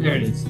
There it is.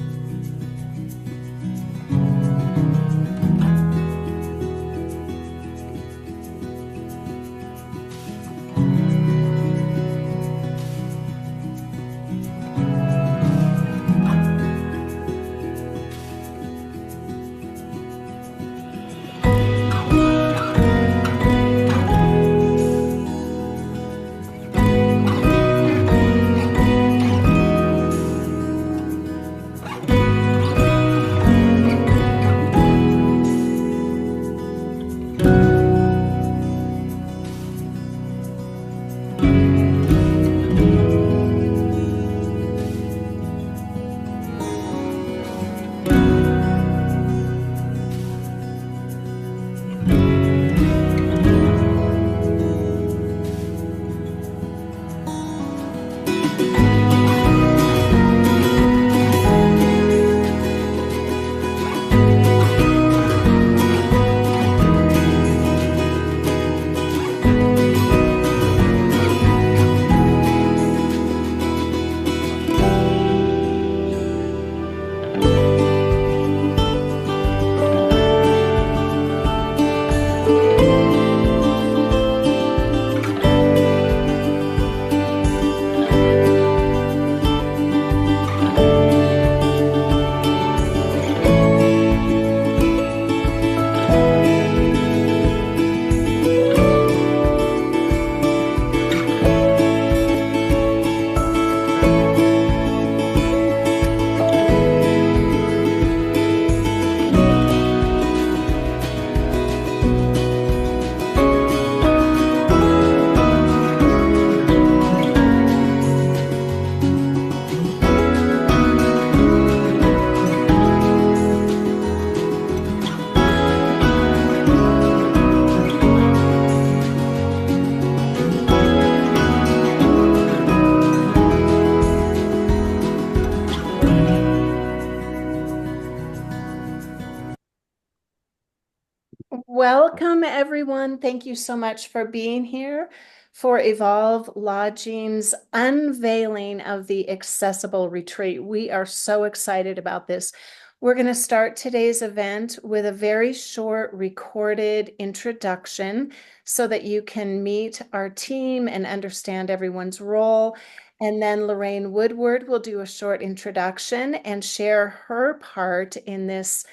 Welcome, everyone. Thank you so much for being here for Evolve Lodging's unveiling of the Accessible Retreat. We are so excited about this. We're going to start today's event with a very short recorded introduction so that you can meet our team and understand everyone's role. And then Lorraine Woodward will do a short introduction and share her part in this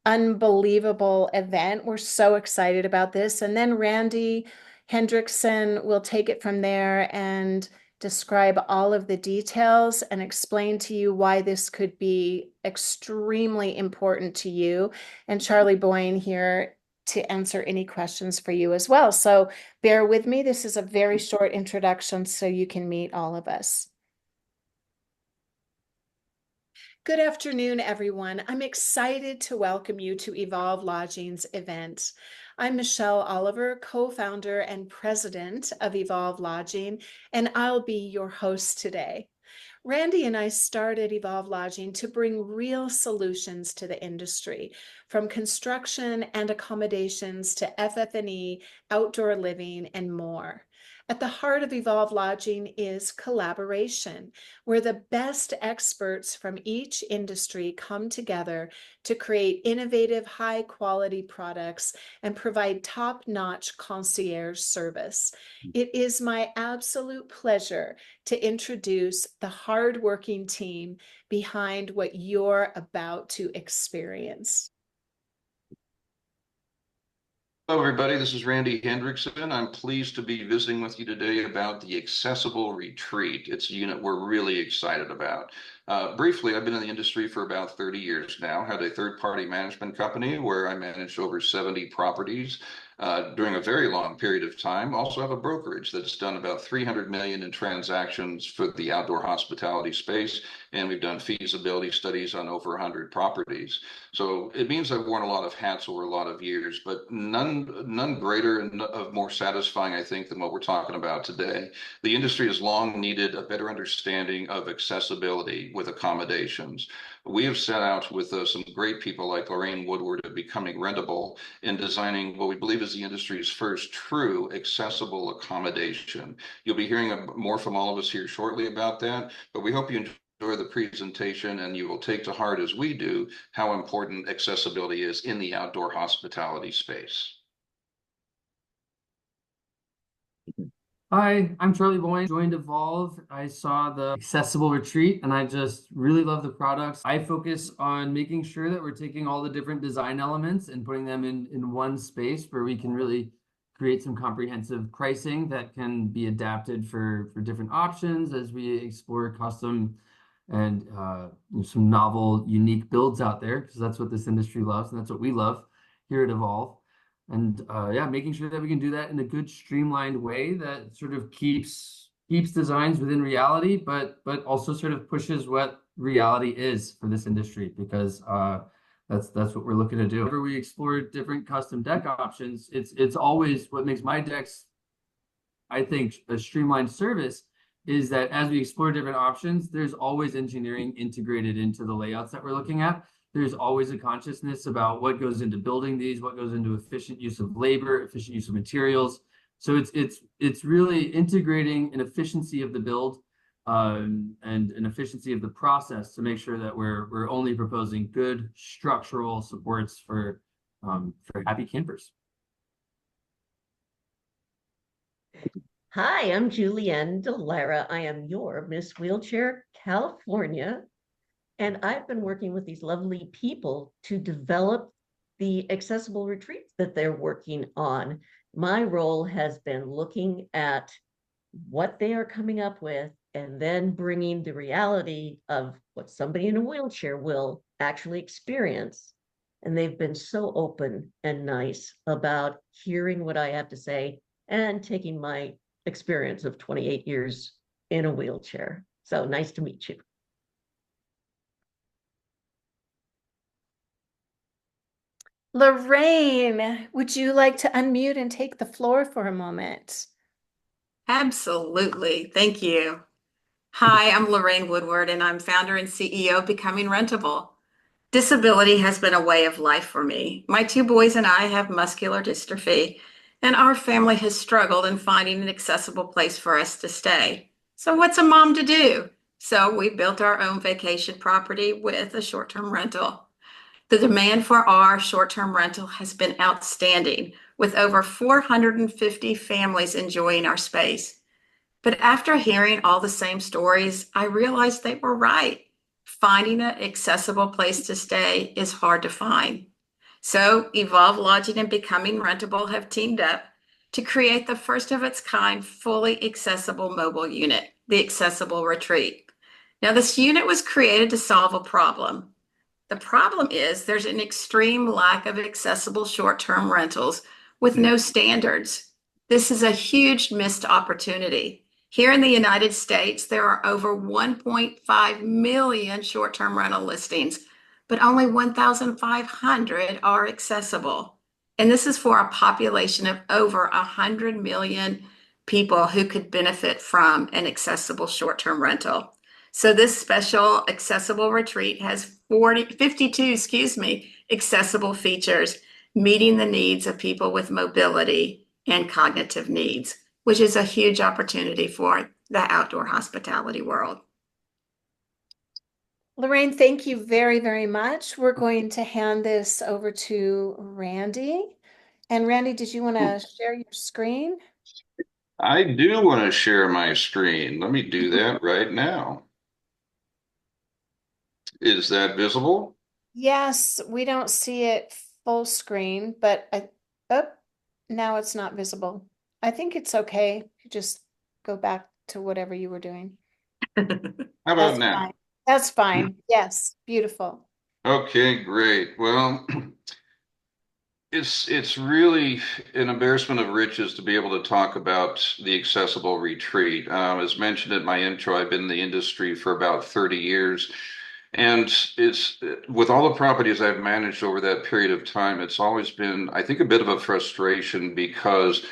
unbelievable event. We're so excited about this. And then Randy Hendrickson will take it from there and describe all of the details and explain to you why this could be extremely important to you. And Charlie Boyne here to answer any questions for you as well. So bear with me. This is a very short introduction so you can meet all of us. Good afternoon, everyone. I'm excited to welcome you to Evolve Lodging's event. I'm Michelle Oliver, co-founder and president of Evolve Lodging, and I'll be your host today. Randy and I started Evolve Lodging to bring real solutions to the industry, from construction and accommodations to FF&E, outdoor living, and more. At the heart of Evolve Lodging is collaboration, where the best experts from each industry come together to create innovative, high-quality products and provide top-notch concierge service. It is my absolute pleasure to introduce the hardworking team behind what you're about to experience. Hello, everybody. This is Randy Hendrickson. I'm pleased to be visiting with you today about the Accessible Retreat. It's a unit we're really excited about. Briefly, I've been in the industry for about 30 years now, had a third-party management company where I managed over 70 properties during a very long period of time. Also have a brokerage that's done about 300 million in transactions for the outdoor hospitality space, and we've done feasibility studies on over 100 properties. So it means I've worn a lot of hats over a lot of years, but none greater and more satisfying, I think, than what we're talking about today. The industry has long needed a better understanding of accessibility with accommodations. We have set out with some great people like Lorraine Woodward of Becoming rentABLE in designing what we believe is the industry's first true accessible accommodation. You'll be hearing more from all of us here shortly about that, but we hope you enjoy the presentation, and you will take to heart, as we do, how important accessibility is in the outdoor hospitality space. Hi, I'm Charlie Boyne, joined Evolve. I saw the Accessible Retreat and I just really love the products. I focus on making sure that we're taking all the different design elements and putting them in one space where we can really create some comprehensive pricing that can be adapted for different options as we explore custom and some novel, unique builds out there, because that's what this industry loves and that's what we love here at Evolve. And yeah, making sure that we can do that in a good streamlined way that sort of keeps designs within reality, but also sort of pushes what reality is for this industry, because that's what we're looking to do. Whenever we explore different custom deck options, it's always what makes my decks, I think, a streamlined service is that as we explore different options, there's always engineering integrated into the layouts that we're looking at. There's always a consciousness about what goes into building these, what goes into efficient use of labor, efficient use of materials. So it's really integrating an efficiency of the build and an efficiency of the process to make sure that we're only proposing good structural supports for happy campers. Hi, I'm Julianne DeLara. I am your Miss Wheelchair California, and I've been working with these lovely people to develop the accessible retreats that they're working on. My role has been looking at what they are coming up with and then bringing the reality of what somebody in a wheelchair will actually experience. And they've been so open and nice about hearing what I have to say and taking my experience of 28 years in a wheelchair. So nice to meet you. Lorraine, would you like to unmute and take the floor for a moment? Absolutely. Thank you. Hi, I'm Lorraine Woodward, and I'm founder and CEO of Becoming rentABLE. Disability has been a way of life for me. My two boys and I have muscular dystrophy, and our family has struggled in finding an accessible place for us to stay. So what's a mom to do? So we built our own vacation property with a short-term rental. The demand for our short-term rental has been outstanding, with over 450 families enjoying our space. But after hearing all the same stories, I realized they were right. Finding an accessible place to stay is hard to find. So Evolve Lodging and Becoming rentABLE have teamed up to create the first of its kind fully accessible mobile unit, the Accessible Retreat. Now, this unit was created to solve a problem. The problem is there's an extreme lack of accessible short-term rentals with no standards. This is a huge missed opportunity. Here in the United States, there are over 1.5 million short-term rental listings, but only 1,500 are accessible. And this is for a population of over 100 million people who could benefit from an accessible short-term rental. So this special accessible retreat has 52 accessible features, meeting the needs of people with mobility and cognitive needs, which is a huge opportunity for the outdoor hospitality world. Lorraine, thank you very, very much. We're going to hand this over to Randy. And Randy, did you want to share your screen? I do want to share my screen. Let me do that right now. Is that visible? Yes, we don't see it full screen, but oh, now it's not visible. I think it's okay. You just go back to whatever you were doing. How about That's now? fine. That's fine. Yes, beautiful. Okay, great. Well, it's really an embarrassment of riches to be able to talk about the accessible retreat. As mentioned in my intro, I've been in the industry for about 30 years. And it's with all the properties I've managed over that period of time, it's always been, I think, a bit of a frustration because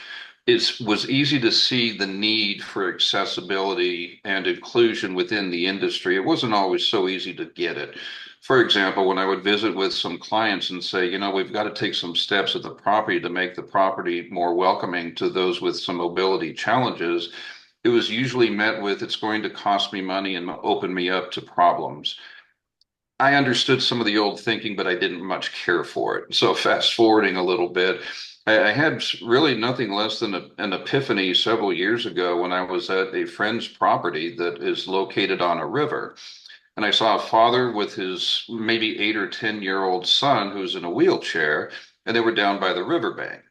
it was easy to see the need for accessibility and inclusion within the industry. It wasn't always so easy to get it. For example, when I would visit with some clients and say, we've got to take some steps at the property to make the property more welcoming to those with some mobility challenges, it was usually met with, it's going to cost me money and open me up to problems. I understood some of the old thinking, but I didn't much care for it. So fast forwarding a little bit, I had really nothing less than an epiphany several years ago when I was at a friend's property that is located on a river. And I saw a father with his maybe 8 or 10 year old son who's in a wheelchair, and they were down by the riverbank.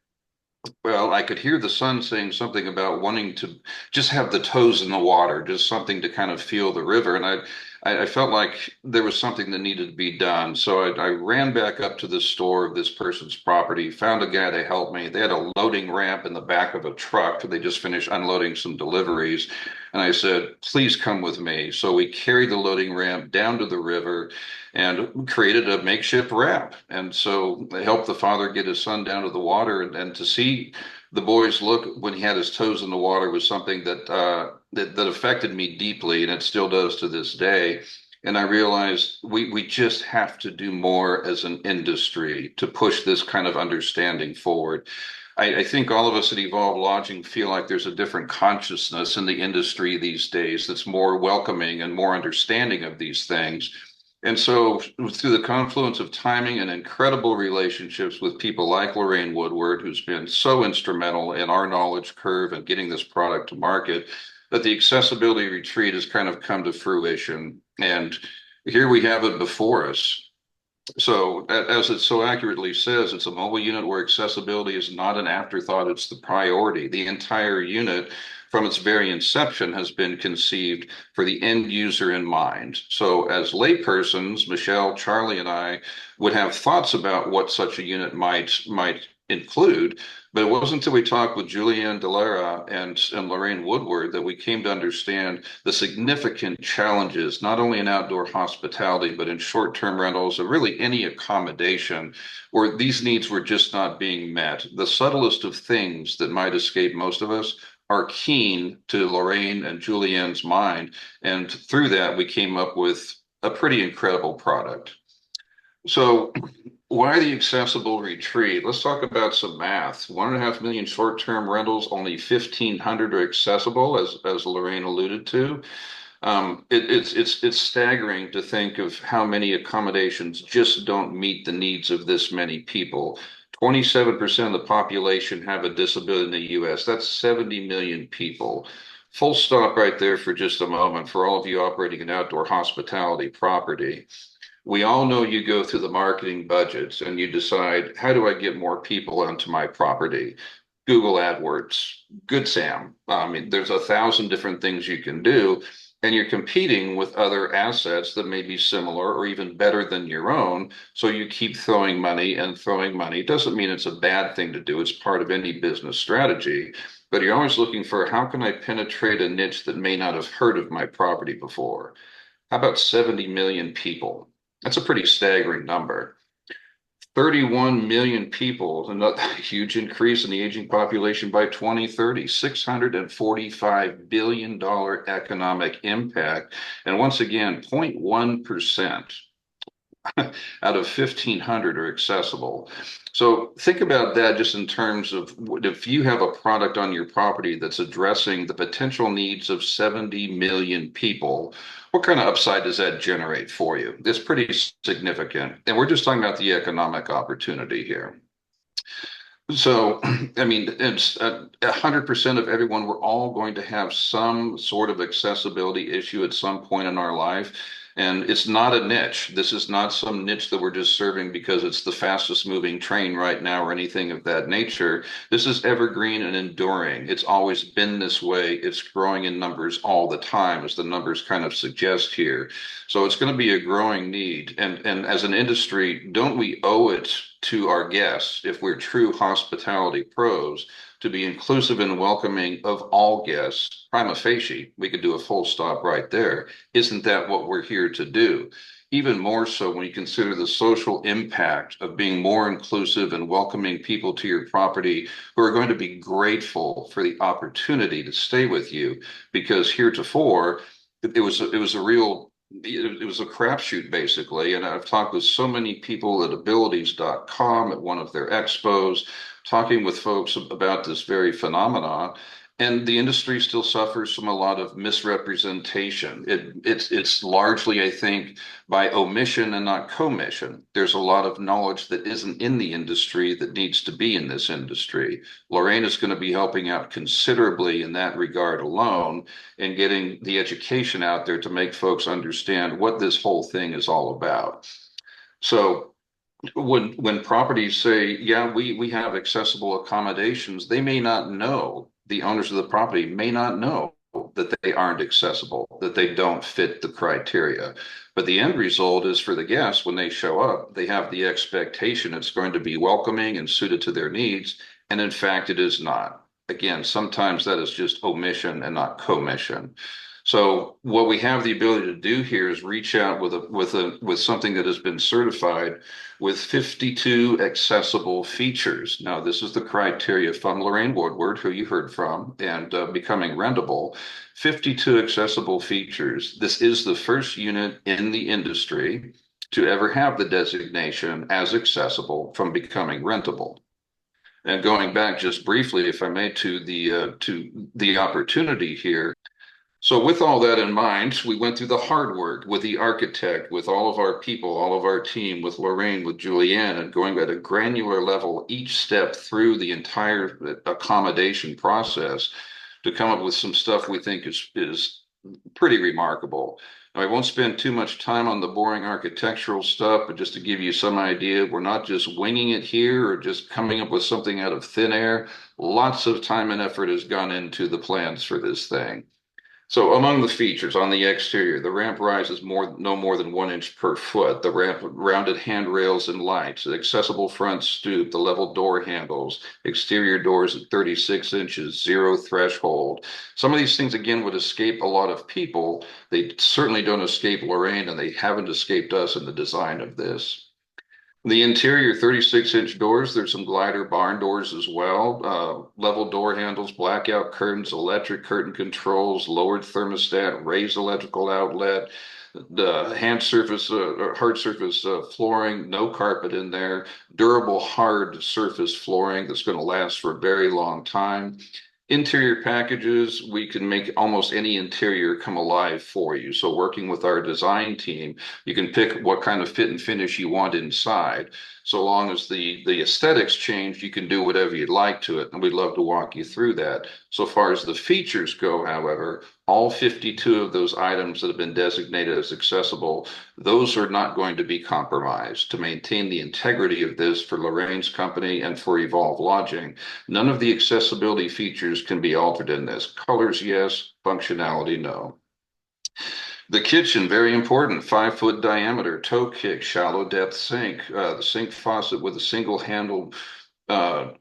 Well, I could hear the son saying something about wanting to just have the toes in the water, just something to kind of feel the river. And I felt like there was something that needed to be done. So I ran back up to the store of this person's property, found a guy to help me. They had a loading ramp in the back of a truck. They just finished unloading some deliveries. And I said, please come with me. So we carried the loading ramp down to the river and created a makeshift ramp. And so they helped the father get his son down to the water, and to see the boy's look when he had his toes in the water was something that affected me deeply, and it still does to this day. And I realized we just have to do more as an industry to push this kind of understanding forward. I think all of us at Evolve Lodging feel like there's a different consciousness in the industry these days that's more welcoming and more understanding of these things. And so, through the confluence of timing and incredible relationships with people like Lorraine Woodward, who's been so instrumental in our knowledge curve and getting this product to market, that the Accessibility Retreat has kind of come to fruition. And here we have it before us. So, as it so accurately says, it's a mobile unit where accessibility is not an afterthought, it's the priority. The entire unit, from its very inception, has been conceived for the end user in mind. So, as laypersons, Michelle, Charlie, and I would have thoughts about what such a unit might include, but it wasn't until we talked with Julianne Delara and Lorraine Woodward that we came to understand the significant challenges, not only in outdoor hospitality, but in short-term rentals or really any accommodation where these needs were just not being met. The subtlest of things that might escape most of us are keen to Lorraine and Julianne's mind. And through that, we came up with a pretty incredible product. So why the accessible retreat? Let's talk about some math. 1.5 million short-term rentals, only 1,500 are accessible, as Lorraine alluded to. It's staggering to think of how many accommodations just don't meet the needs of this many people. 27% of the population have a disability in the US. That's 70 million people. Full stop right there for just a moment for all of you operating an outdoor hospitality property. We all know you go through the marketing budgets and you decide, how do I get more people onto my property? Google AdWords, Good Sam. I mean, there's 1,000 different things you can do, and you're competing with other assets that may be similar or even better than your own. So you keep throwing money and throwing money. It doesn't mean it's a bad thing to do. It's part of any business strategy, but you're always looking for, how can I penetrate a niche that may not have heard of my property before? How about 70 million people? That's a pretty staggering number. 31 million people, another huge increase in the aging population by 2030, $645 billion economic impact. And once again, 0.1% out of 1,500 are accessible. So think about that just in terms of, if you have a product on your property that's addressing the potential needs of 70 million people, what kind of upside does that generate for you? It's pretty significant. And we're just talking about the economic opportunity here. So, I mean, it's 100% of everyone, we're all going to have some sort of accessibility issue at some point in our life. And it's not a niche. This is not some niche that we're just serving because it's the fastest moving train right now or anything of that nature. This is evergreen and enduring. It's always been this way. It's growing in numbers all the time, as the numbers kind of suggest here. So it's going to be a growing need. And as an industry, don't we owe it to our guests, if we're true hospitality pros, to be inclusive and welcoming of all guests? Prima facie, we could do a full stop right there. Isn't that what we're here to do? Even more so when you consider the social impact of being more inclusive and welcoming people to your property who are going to be grateful for the opportunity to stay with you, because heretofore it was a crapshoot, basically. And I've talked with so many people at abilities.com at one of their expos, talking with folks about this very phenomenon. And the industry still suffers from a lot of misrepresentation. It's largely, I think, by omission and not commission. There's a lot of knowledge that isn't in the industry that needs to be in this industry. Lorraine is going to be helping out considerably in that regard alone, and getting the education out there to make folks understand what this whole thing is all about. So when properties say, yeah, we have accessible accommodations, they may not know, the owners of the property may not know that they aren't accessible, that they don't fit the criteria. But the end result is, for the guests, when they show up, they have the expectation it's going to be welcoming and suited to their needs. And in fact, it is not. Again, sometimes that is just omission and not commission. So what we have the ability to do here is reach out with something that has been certified with 52 accessible features. Now, this is the criteria from Lorraine Woodward, who you heard from, and Becoming rentABLE. 52 accessible features. This is the first unit in the industry to ever have the designation as accessible from Becoming rentABLE. And going back just briefly, if I may, to the opportunity here. So with all that in mind, we went through the hard work with the architect, with all of our people, all of our team, with Lorraine, with Julianne, and going at a granular level each step through the entire accommodation process to come up with some stuff we think is pretty remarkable. Now, I won't spend too much time on the boring architectural stuff, but just to give you some idea, we're not just winging it here or just coming up with something out of thin air. Lots of time and effort has gone into the plans for this thing. So among the features on the exterior, the ramp rises no more than 1 inch per foot. The ramp, rounded handrails and lights, the accessible front stoop, the level door handles, exterior doors at 36 inches, 0 threshold. Some of these things, again, would escape a lot of people. They certainly don't escape Lorraine, and they haven't escaped us in the design of this. The interior 36-inch doors, there's some glider barn doors as well. Level door handles, blackout curtains, electric curtain controls, lowered thermostat, raised electrical outlet, the hard surface flooring, no carpet in there, durable hard surface flooring that's going to last for a very long time. Interior packages, we can make almost any interior come alive for you. So working with our design team, you can pick what kind of fit and finish you want inside. So long as the aesthetics change, you can do whatever you'd like to it. And we'd love to walk you through that. So far as the features go, however, all 52 of those items that have been designated as accessible, those are not going to be compromised. To maintain the integrity of this for Lorraine's company and for Evolve Lodging, none of the accessibility features can be altered in this. Colors, yes. Functionality, no. The kitchen, very important, 5-foot diameter, toe kick, shallow depth sink, the sink faucet with a single handle on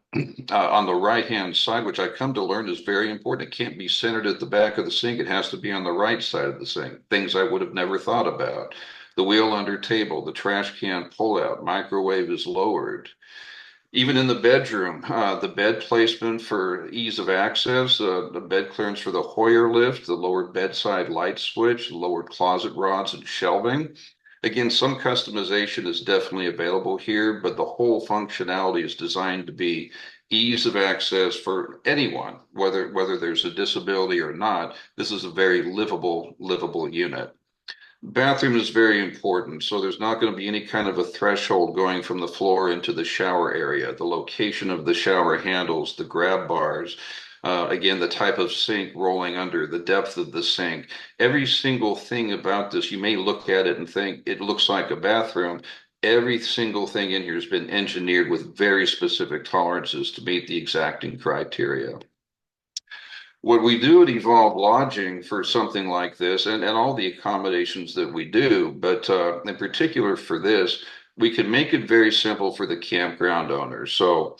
the right-hand side, which I come to learn is very important. It can't be centered at the back of the sink. It has to be on the right side of the sink. Things I would have never thought about. The wheel under table, the trash can pull-out, microwave is lowered. Even in the bedroom, the bed placement for ease of access, the bed clearance for the Hoyer lift, the lowered bedside light switch, lowered closet rods and shelving. Again, some customization is definitely available here, but the whole functionality is designed to be ease of access for anyone, whether there's a disability or not. This is a very livable unit. Bathroom is very important, so there's not going to be any kind of a threshold going from the floor into the shower area. The location of the shower handles, the grab bars, again, the type of sink rolling under, the depth of the sink. Every single thing about this, you may look at it and think it looks like a bathroom. Every single thing in here has been engineered with very specific tolerances to meet the exacting criteria. What we do at Evolve Lodging for something like this, and all the accommodations that we do, but in particular for this, we can make it very simple for the campground owners. So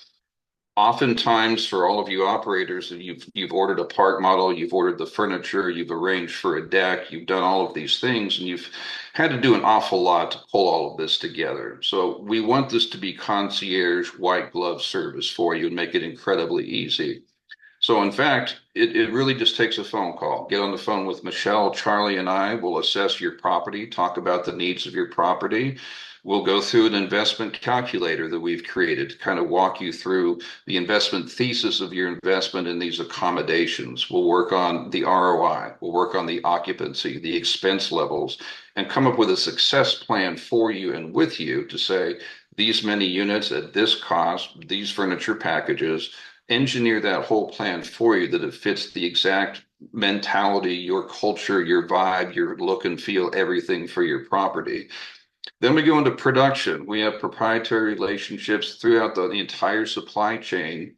oftentimes for all of you operators, you've ordered a park model, you've ordered the furniture, you've arranged for a deck, you've done all of these things, and you've had to do an awful lot to pull all of this together. So we want this to be concierge white glove service for you and make it incredibly easy. So in fact, it really just takes a phone call. Get on the phone with Michelle, Charlie, and I will assess your property, talk about the needs of your property. We'll go through an investment calculator that we've created to kind of walk you through the investment thesis of your investment in these accommodations. We'll work on the ROI, we'll work on the occupancy, the expense levels, and come up with a success plan for you and with you to say, these many units at this cost, these furniture packages, engineer that whole plan for you that it fits the exact mentality, your culture, your vibe, your look and feel, everything for your property. Then we go into production. We have proprietary relationships throughout the entire supply chain,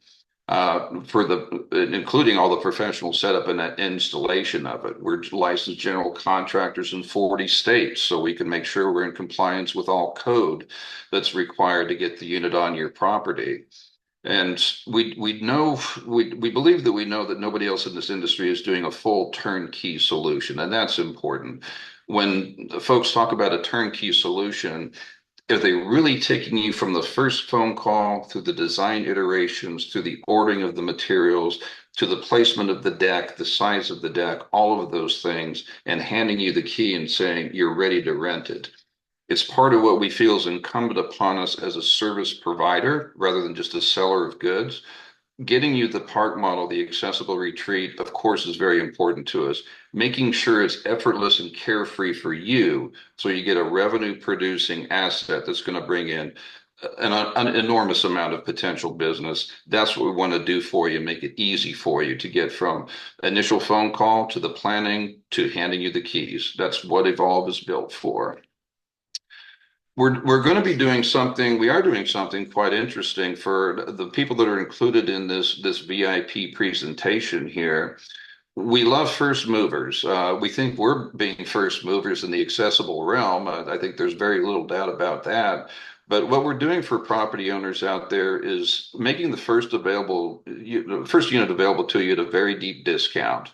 including all the professional setup and installation of it. We're licensed general contractors in 40 states, so we can make sure we're in compliance with all code that's required to get the unit on your property. And we believe that we know that nobody else in this industry is doing a full turnkey solution, and that's important. When folks talk about a turnkey solution, are they really taking you from the first phone call through the design iterations, through the ordering of the materials, to the placement of the deck, the size of the deck, all of those things, and handing you the key and saying you're ready to rent it? It's part of what we feel is incumbent upon us as a service provider rather than just a seller of goods. Getting you the park model, the accessible retreat, of course, is very important to us. Making sure it's effortless and carefree for you so you get a revenue producing asset that's going to bring in an enormous amount of potential business. That's what we want to do for you, make it easy for you to get from initial phone call to the planning to handing you the keys. That's what Evolve is built for. We're going to be doing something, we are doing something quite interesting for the people that are included in this VIP presentation here. We love first movers. We think we're being first movers in the accessible realm. I think there's very little doubt about that. But what we're doing for property owners out there is making the first unit available to you at a very deep discount.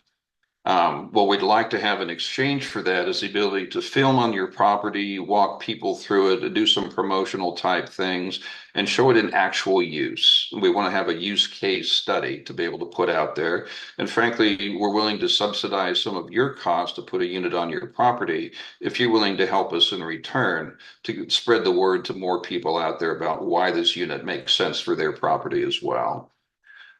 What we'd like to have in exchange for that is the ability to film on your property, walk people through it, do some promotional type things, and show it in actual use. We want to have a use case study to be able to put out there. And frankly, we're willing to subsidize some of your cost to put a unit on your property if you're willing to help us in return to spread the word to more people out there about why this unit makes sense for their property as well.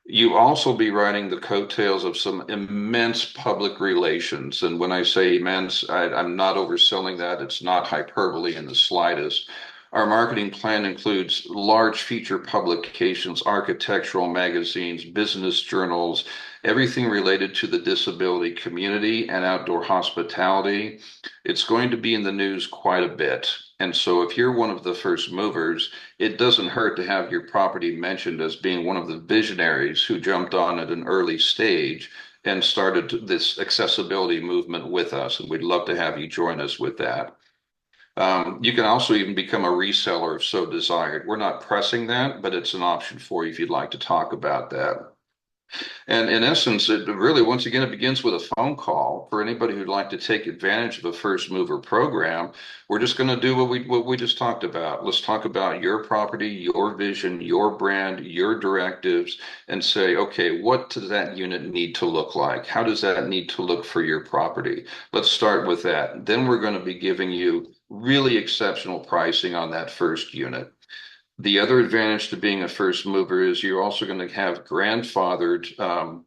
You also be riding the coattails of some immense public relations. And when I say immense, I'm not overselling that. It's not hyperbole in the slightest. Our marketing plan includes large feature publications, architectural magazines, business journals, everything related to the disability community and outdoor hospitality. It's going to be in the news quite a bit. And so if you're one of the first movers, it doesn't hurt to have your property mentioned as being one of the visionaries who jumped on at an early stage and started this accessibility movement with us. And we'd love to have you join us with that. You can also even become a reseller if so desired. We're not pressing that, but it's an option for you if you'd like to talk about that. And in essence, it really, once again, it begins with a phone call. For anybody who'd like to take advantage of a first mover program, we're just going to do what we just talked about. Let's talk about your property, your vision, your brand, your directives, and say, okay, what does that unit need to look like? How does that need to look for your property? Let's start with that. Then we're going to be giving you really exceptional pricing on that first unit. The other advantage to being a first mover is you're also going to have grandfathered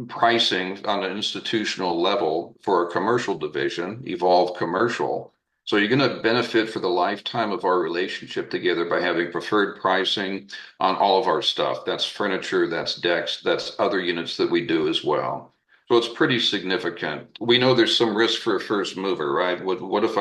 pricing on an institutional level for a commercial division, Evolve Commercial. So you're going to benefit for the lifetime of our relationship together by having preferred pricing on all of our stuff. That's furniture, that's decks, that's other units that we do as well. So it's pretty significant. We know there's some risk for a first mover, right? What if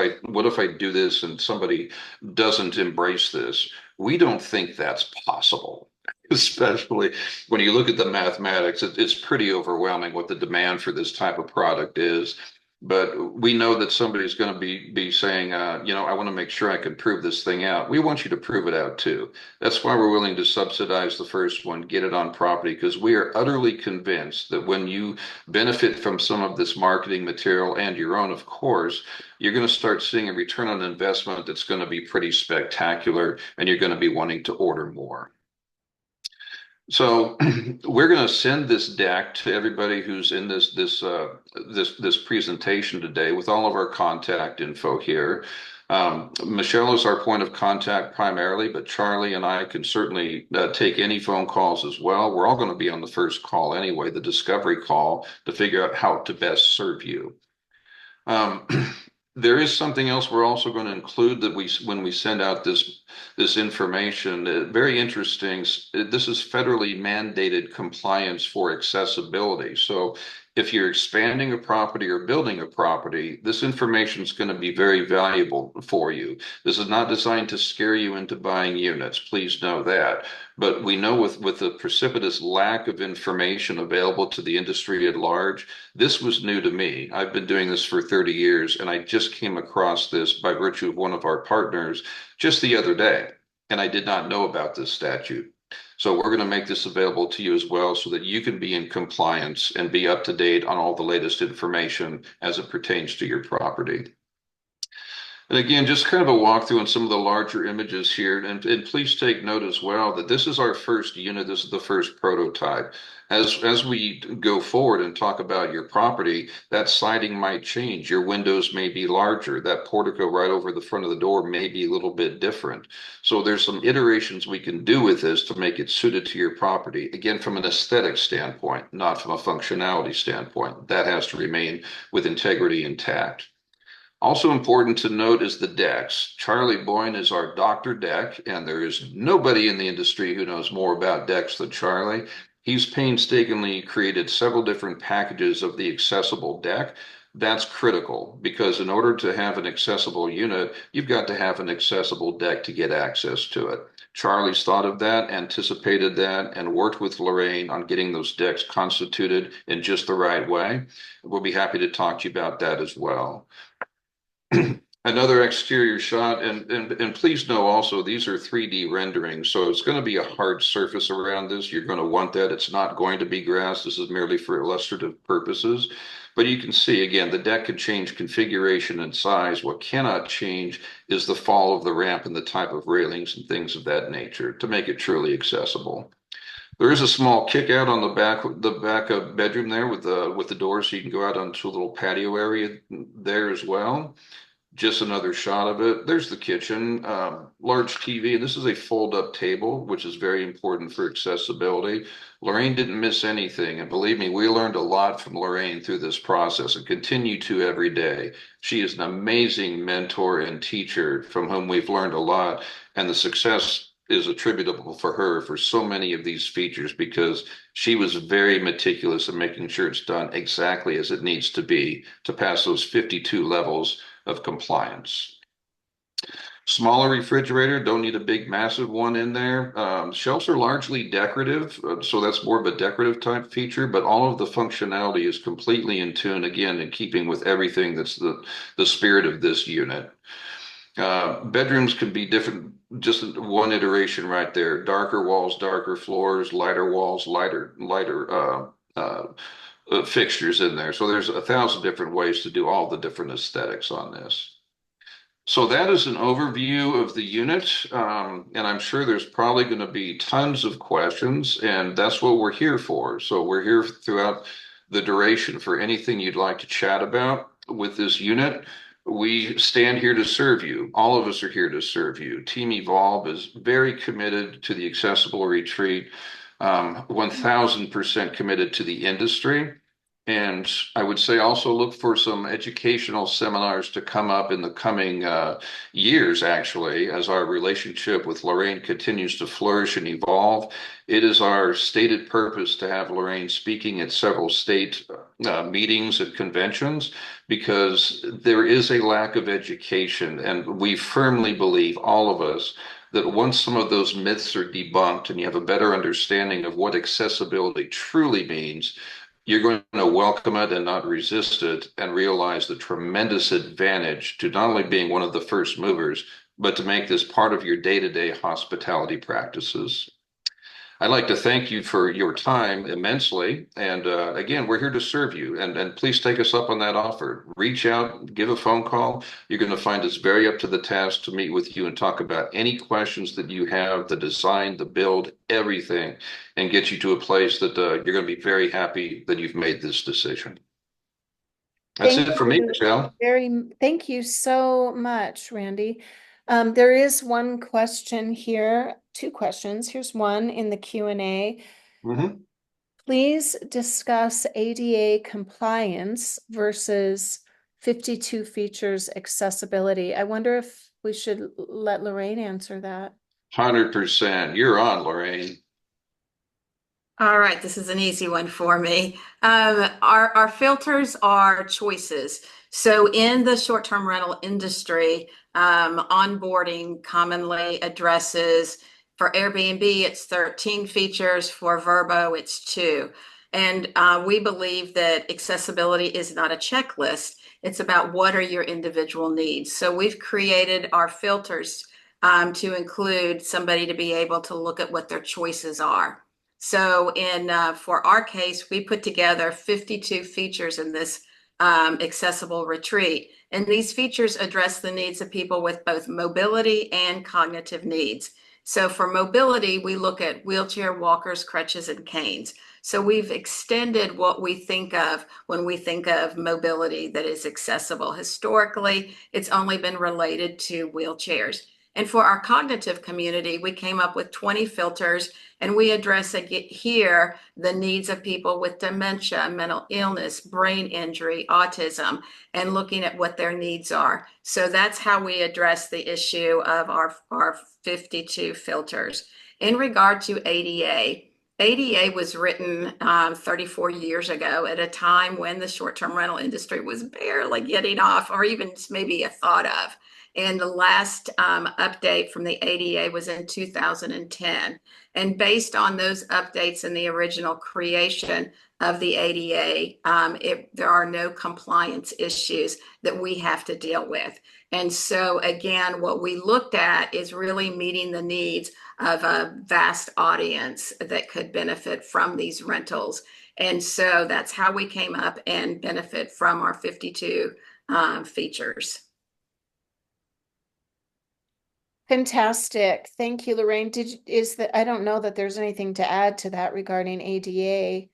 I do this and somebody doesn't embrace this? We don't think that's possible, especially when you look at the mathematics. It's pretty overwhelming what the demand for this type of product is. But we know that somebody's going to be saying, I want to make sure I can prove this thing out. We want you to prove it out too. That's why we're willing to subsidize the first one, get it on property, because we are utterly convinced that when you benefit from some of this marketing material and your own, of course, you're going to start seeing a return on investment that's going to be pretty spectacular, and you're going to be wanting to order more. So we're going to send this deck to everybody who's in this presentation today with all of our contact info here. Michelle is our point of contact primarily, but Charlie and I can certainly take any phone calls as well. We're all going to be on the first call anyway, the discovery call, to figure out how to best serve you. Um, there is something else we're also going to include that when we send out this information, very interesting. This is federally mandated compliance for accessibility. So if you're expanding a property or building a property, this information is going to be very valuable for you. This is not designed to scare you into buying units. Please know that. But we know with the precipitous lack of information available to the industry at large, this was new to me. I've been doing this for 30 years, and I just came across this by virtue of one of our partners just the other day, and I did not know about this statute. So we're going to make this available to you as well so that you can be in compliance and be up to date on all the latest information as it pertains to your property. And again, just kind of a walkthrough on some of the larger images here. And please take note as well that this is our first unit. This is the first prototype. As we go forward and talk about your property, that siding might change. Your windows may be larger. That portico right over the front of the door may be a little bit different. So there's some iterations we can do with this to make it suited to your property. Again, from an aesthetic standpoint, not from a functionality standpoint. That has to remain with integrity intact. Also important to note is the decks. Charlie Boyne is our doctor deck, and there is nobody in the industry who knows more about decks than Charlie. He's painstakingly created several different packages of the accessible deck. That's critical because in order to have an accessible unit, you've got to have an accessible deck to get access to it. Charlie's thought of that, anticipated that, and worked with Lorraine on getting those decks constituted in just the right way. We'll be happy to talk to you about that as well. Another exterior shot, and please know also these are 3D renderings, so it's going to be a hard surface around this. You're going to want that. It's not going to be grass. This is merely for illustrative purposes. But you can see, again, the deck can change configuration and size. What cannot change is the fall of the ramp and the type of railings and things of that nature to make it truly accessible. There is a small kick out on the back of bedroom there with the door, so you can go out onto a little patio area there as well. Just another shot of it. There's the kitchen, large TV, and this is a fold-up table, which is very important for accessibility. Lorraine didn't miss anything, and believe me, we learned a lot from Lorraine through this process and continue to every day. She is an amazing mentor and teacher from whom we've learned a lot, and the success is attributable for her for so many of these features because she was very meticulous in making sure it's done exactly as it needs to be to pass those 52 levels of compliance. Smaller refrigerator, don't need a big massive one in there. Shelves are largely decorative, so that's more of a decorative type feature, but all of the functionality is completely in tune, again, in keeping with everything that's the spirit of this unit. Bedrooms can be different, just one iteration right there. Darker walls, darker floors, lighter walls, lighter fixtures in there. So there's 1,000 different ways to do all the different aesthetics on this. So that is an overview of the unit, and I'm sure there's probably going to be tons of questions, and that's what we're here for. So we're here throughout the duration for anything you'd like to chat about with this unit. We stand here to serve you. All of us are here to serve you. Team Evolve is very committed to the Accessible Retreat, 1,000% committed to the industry. And I would say also look for some educational seminars to come up in the coming years, actually, as our relationship with Lorraine continues to flourish and evolve. It is our stated purpose to have Lorraine speaking at several state meetings and conventions because there is a lack of education. And we firmly believe, all of us, that once some of those myths are debunked and you have a better understanding of what accessibility truly means, you're going to welcome it and not resist it and realize the tremendous advantage to not only being one of the first movers, but to make this part of your day-to-day hospitality practices. I'd like to thank you for your time immensely. And again, we're here to serve you. And please take us up on that offer. Reach out, give a phone call. You're going to find us very up to the task to meet with you and talk about any questions that you have, the design, the build, everything, and get you to a place that you're going to be very happy that you've made this decision. That's Thank it for me, you Michelle. thank you so much, Randy. There is one question here, two questions. Here's one in the Q&A. Mhm. Please discuss ADA compliance versus 52 features accessibility. I wonder if we should let Lorraine answer that. 100%. You're on, Lorraine. All right, this is an easy one for me. Our filters are choices. So in the short-term rental industry, onboarding commonly addresses for Airbnb, it's 13 features. For Vrbo, it's 2. And we believe that accessibility is not a checklist. It's about what are your individual needs. So we've created our filters to include somebody to be able to look at what their choices are. So for our case, we put together 52 features in this accessible retreat. And these features address the needs of people with both mobility and cognitive needs. So for mobility, we look at wheelchair, walkers, crutches, and canes. So we've extended what we think of when we think of mobility that is accessible. Historically, it's only been related to wheelchairs. And for our cognitive community, we came up with 20 filters, and we address here the needs of people with dementia, mental illness, brain injury, autism, and looking at what their needs are. So that's how we address the issue of our 52 filters. In regard to ADA, ADA was written 34 years ago at a time when the short-term rental industry was barely getting off, or even maybe a thought of. And the last update from the ADA was in 2010. And based on those updates and the original creation of the ADA, there are no compliance issues that we have to deal with. And so again, what we looked at is really meeting the needs of a vast audience that could benefit from these rentals. And so that's how we came up and benefit from our 52 features. Fantastic. Thank you, Lorraine. I don't know that there's anything to add to that regarding ADA.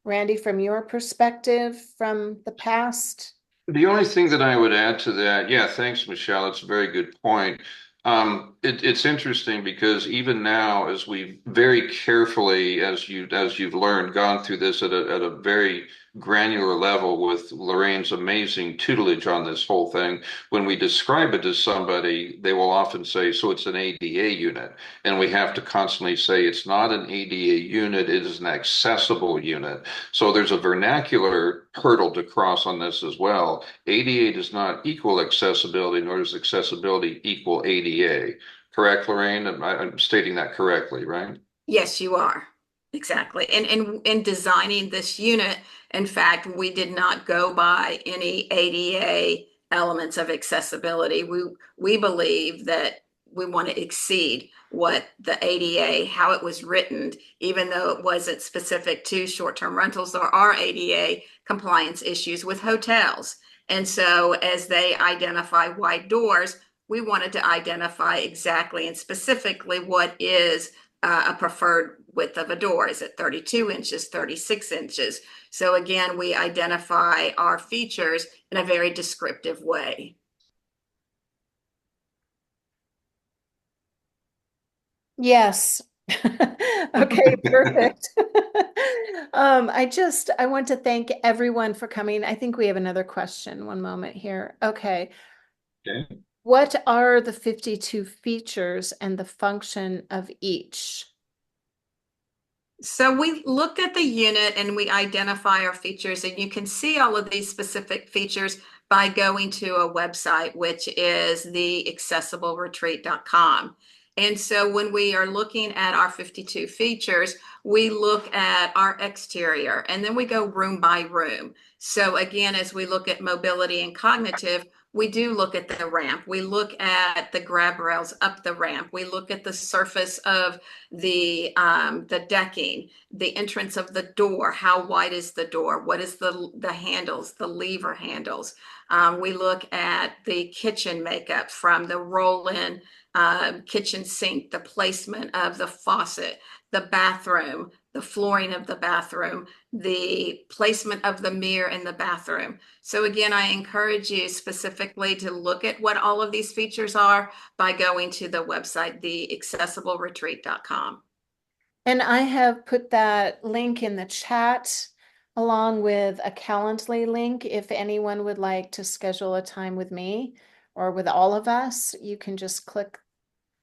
Randy, from your perspective from the past? The only thing that I would add to that, yeah, thanks, Michelle. It's a very good point. It's interesting because even now, as we very carefully, as you've learned, gone through this at a very granular level with Lorraine's amazing tutelage on this whole thing, when we describe it to somebody, they will often say, "So it's an ADA unit," and we have to constantly say it's not an ADA unit; it is an accessible unit. So there's a vernacular hurdle to cross on this as well. ADA does not equal accessibility, nor does accessibility equal ADA. Correct, Lorraine? I'm stating that correctly, right? Yes, you are. Exactly. And in designing this unit, in fact, we did not go by any ADA elements of accessibility. We believe that we want to exceed what the ADA, how it was written, even though it wasn't specific to short-term rentals. There are ADA compliance issues with hotels. And so as they identify wide doors, we wanted to identify exactly and specifically what is a preferred width of a door. Is it 32 inches, 36 inches? So again, we identify our features in a very descriptive way. Yes. Okay, perfect. I want to thank everyone for coming. I think we have another question. One moment here. Okay. Okay. What are the 52 features and the function of each? So we looked at the unit and we identify our features, and you can see all of these specific features by going to a website, which is the accessibleretreat.com. And so when we are looking at our 52 features, we look at our exterior and then we go room by room. So again, as we look at mobility and cognitive, we do look at the ramp. We look at the grab rails up the ramp. We look at the surface of the decking, the entrance of the door. How wide is the door? What is the handles, the lever handles? We look at the kitchen makeup, from the roll-in kitchen sink, the placement of the faucet, the bathroom, the flooring of the bathroom, the placement of the mirror in the bathroom. So again, I encourage you specifically to look at what all of these features are by going to the website, theaccessibleretreat.com. And I have put that link in the chat along with a Calendly link. If anyone would like to schedule a time with me or with all of us, you can just click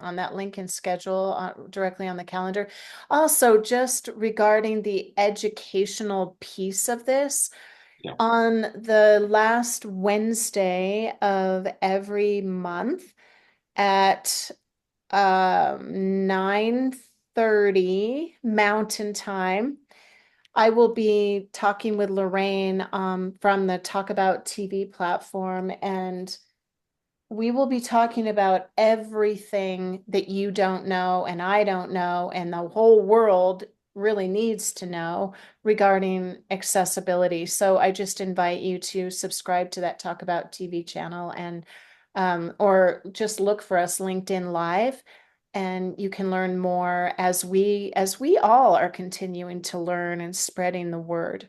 on that link and schedule directly on the calendar. Also, just regarding the educational piece of this, Yeah. on the last Wednesday of every month at 9:30 Mountain Time, I will be talking with Lorraine from the Talk About TV platform, and we will be talking about everything that you don't know and I don't know and the whole world really needs to know regarding accessibility. So I just invite you to subscribe to that Talk About TV channel and or just look for us LinkedIn Live, and you can learn more as we all are continuing to learn and spreading the word.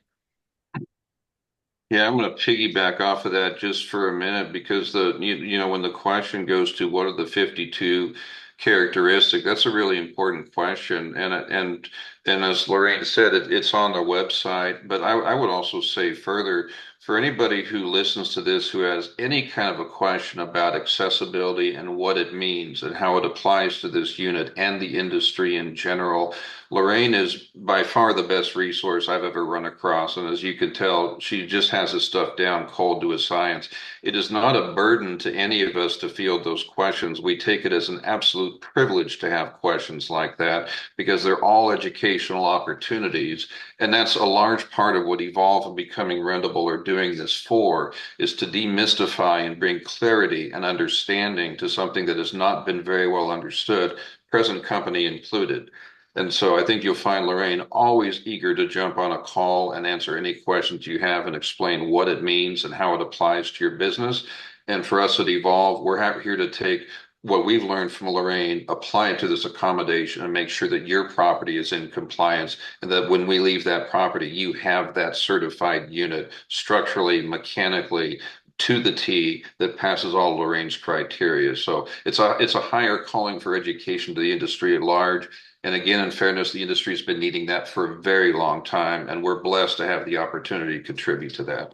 Yeah, I'm going to piggyback off of that just for a minute because when the question goes to what are the 52 characteristics, that's a really important question. And as Lorraine said, it's on the website. But I would also say further, for anybody who listens to this who has any kind of a question about accessibility and what it means and how it applies to this unit and the industry in general, Lorraine is by far the best resource I've ever run across. And as you can tell, she just has this stuff down cold to a science. It is not a burden to any of us to field those questions. We take it as an absolute privilege to have questions like that because they're all educational opportunities. And that's a large part of what Evolve and Becoming Rentable are doing this for, is to demystify and bring clarity and understanding to something that has not been very well understood, present company included. And so I think you'll find Lorraine always eager to jump on a call and answer any questions you have and explain what it means and how it applies to your business. And for us at Evolve, we're here to take what we've learned from Lorraine, apply it to this accommodation and make sure that your property is in compliance and that when we leave that property, you have that certified unit structurally, mechanically, to the T that passes all Lorraine's criteria. So it's a higher calling for education to the industry at large. And again, in fairness, the industry has been needing that for a very long time, and we're blessed to have the opportunity to contribute to that.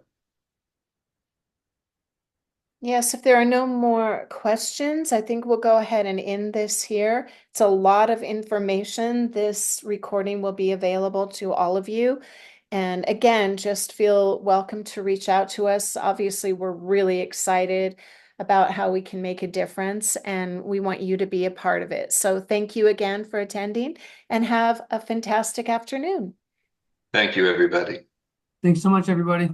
Yes, if there are no more questions, I think we'll go ahead and end this here. It's a lot of information. This recording will be available to all of you. And again, just feel welcome to reach out to us. Obviously, we're really excited about how we can make a difference, and we want you to be a part of it. So thank you again for attending, and have a fantastic afternoon. Thank you, everybody. Thanks so much, everybody.